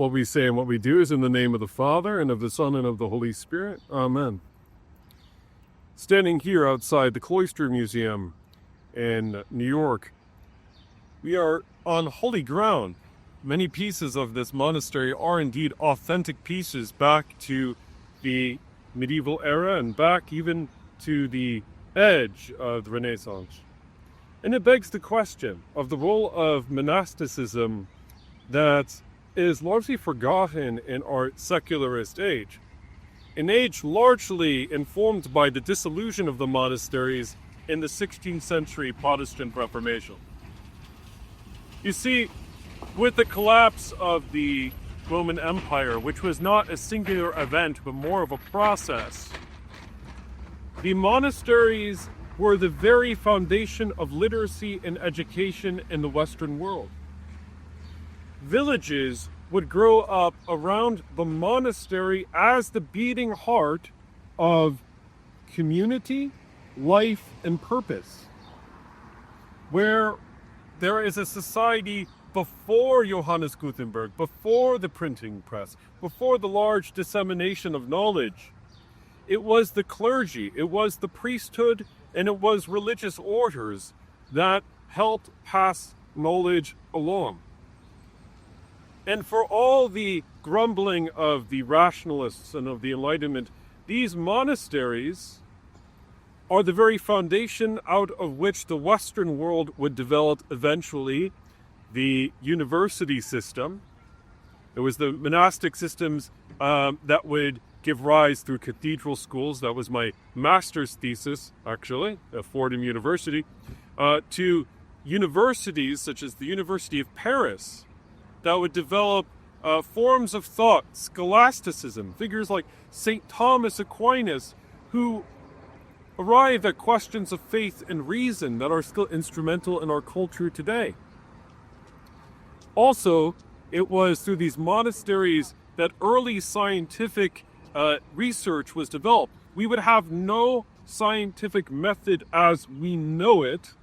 What we say and what we do is in the name of the Father, and of the Son, and of the Holy Spirit. Amen. Standing here outside the Cloister Museum in New York, we are on holy ground. Many pieces of this monastery are indeed authentic pieces back to the medieval era and back even to the edge of the Renaissance. And it begs the question of the role of monasticism that is largely forgotten in our secularist age. An age largely informed by the dissolution of the monasteries in the 16th century Protestant Reformation. You see, with the collapse of the Roman Empire, which was not a singular event but more of a process, the monasteries were the very foundation of literacy and education in the Western world. Villages would grow up around the monastery as the beating heart of community, life, and purpose. Where there is a society before Johannes Gutenberg, before the printing press, before the large dissemination of knowledge, it was the clergy, it was the priesthood, and it was religious orders that helped pass knowledge along. And for all the grumbling of the rationalists and of the Enlightenment, these monasteries are the very foundation out of which the Western world would develop eventually the university system. It was the monastic systems that would give rise through cathedral schools. That was my master's thesis, actually, at Fordham University, to universities such as the University of Paris that would develop forms of thought, scholasticism, figures like Saint Thomas Aquinas, who arrived at questions of faith and reason that are still instrumental in our culture today. Also, it was through these monasteries that early scientific research was developed. We would have no scientific method as we know it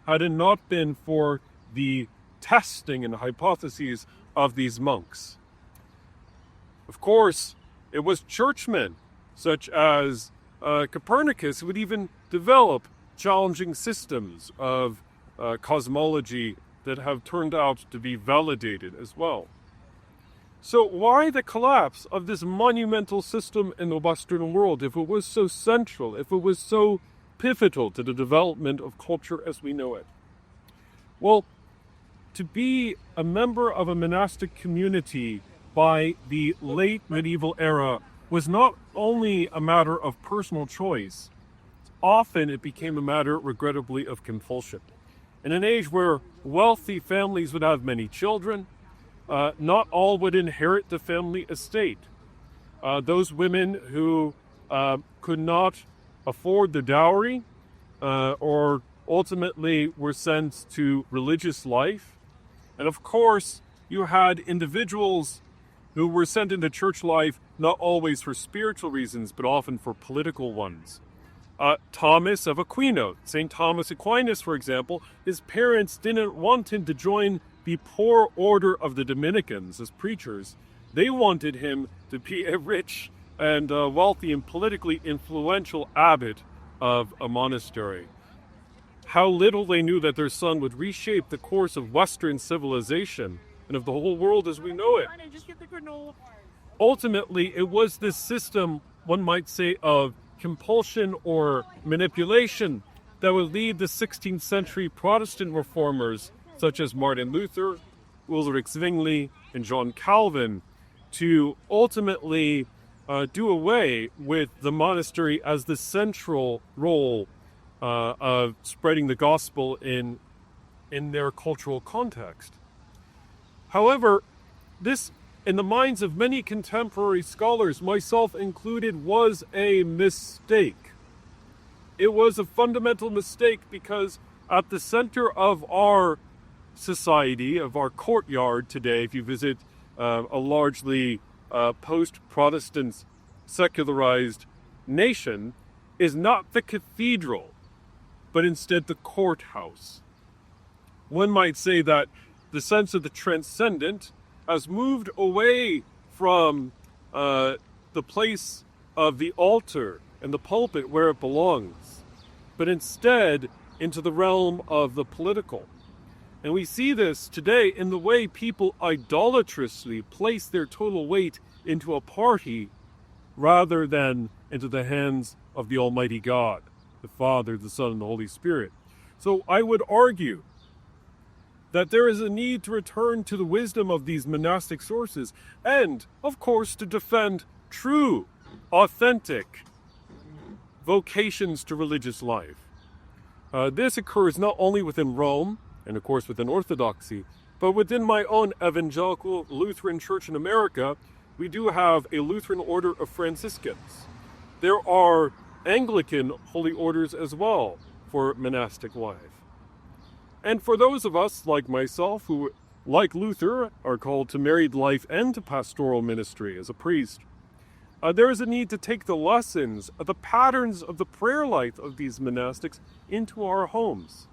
had it not been for the testing and hypotheses of these monks. Of course, it was churchmen such as Copernicus who would even develop challenging systems of cosmology that have turned out to be validated as well. So why the collapse of this monumental system in the Western world if it was so central, if it was so pivotal to the development of culture as we know it? Well, to be a member of a monastic community by the late medieval era was not only a matter of personal choice, often it became a matter, regrettably, of compulsion. In an age where wealthy families would have many children, not all would inherit the family estate. Those women who could not afford the dowry or ultimately were sent to religious life. And of course, you had individuals who were sent into church life not always for spiritual reasons, but often for political ones. Thomas of Aquino, Saint Thomas Aquinas, for example, his parents didn't want him to join the poor order of the Dominicans as preachers. They wanted him to be a rich and wealthy and politically influential abbot of a monastery. How little they knew that their son would reshape the course of Western civilization and of the whole world as we know it. Ultimately, it was this system, one might say, of compulsion or manipulation that would lead the 16th century Protestant reformers such as Martin Luther, Ulrich Zwingli, and John Calvin to ultimately do away with the monastery as the central role of spreading the gospel in their cultural context. However, this, in the minds of many contemporary scholars, myself included, was a mistake. It was a fundamental mistake because at the center of our society, of our courtyard today, if you visit a largely post-Protestant secularized nation, is not the cathedral, but instead the courthouse. One might say that the sense of the transcendent has moved away from the place of the altar and the pulpit where it belongs, but instead into the realm of the political. And we see this today in the way people idolatrously place their total weight into a party rather than into the hands of the Almighty God, the Father, the Son, and the Holy Spirit. So I would argue that there is a need to return to the wisdom of these monastic sources and, of course, to defend true, authentic vocations to religious life. This occurs not only within Rome, and of course within Orthodoxy, but within my own evangelical Lutheran Church in America. We do have a Lutheran order of Franciscans. There are Anglican holy orders as well for monastic life. And for those of us like myself who, like Luther, are called to married life and to pastoral ministry as a priest, there is a need to take the lessons, the patterns of the prayer life of these monastics into our homes.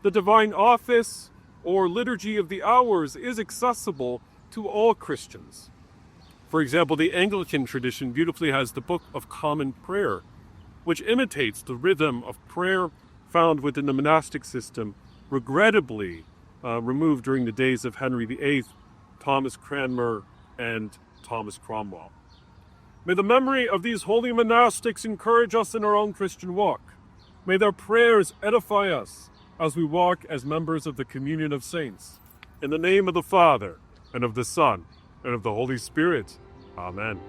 The divine office or liturgy of the hours is accessible to all Christians. For example, the Anglican tradition beautifully has the Book of Common Prayer, which imitates the rhythm of prayer found within the monastic system, regrettably removed during the days of Henry VIII, Thomas Cranmer, and Thomas Cromwell. May the memory of these holy monastics encourage us in our own Christian walk. May their prayers edify us as we walk as members of the communion of saints. In the name of the Father, and of the Son, and of the Holy Spirit. Amen.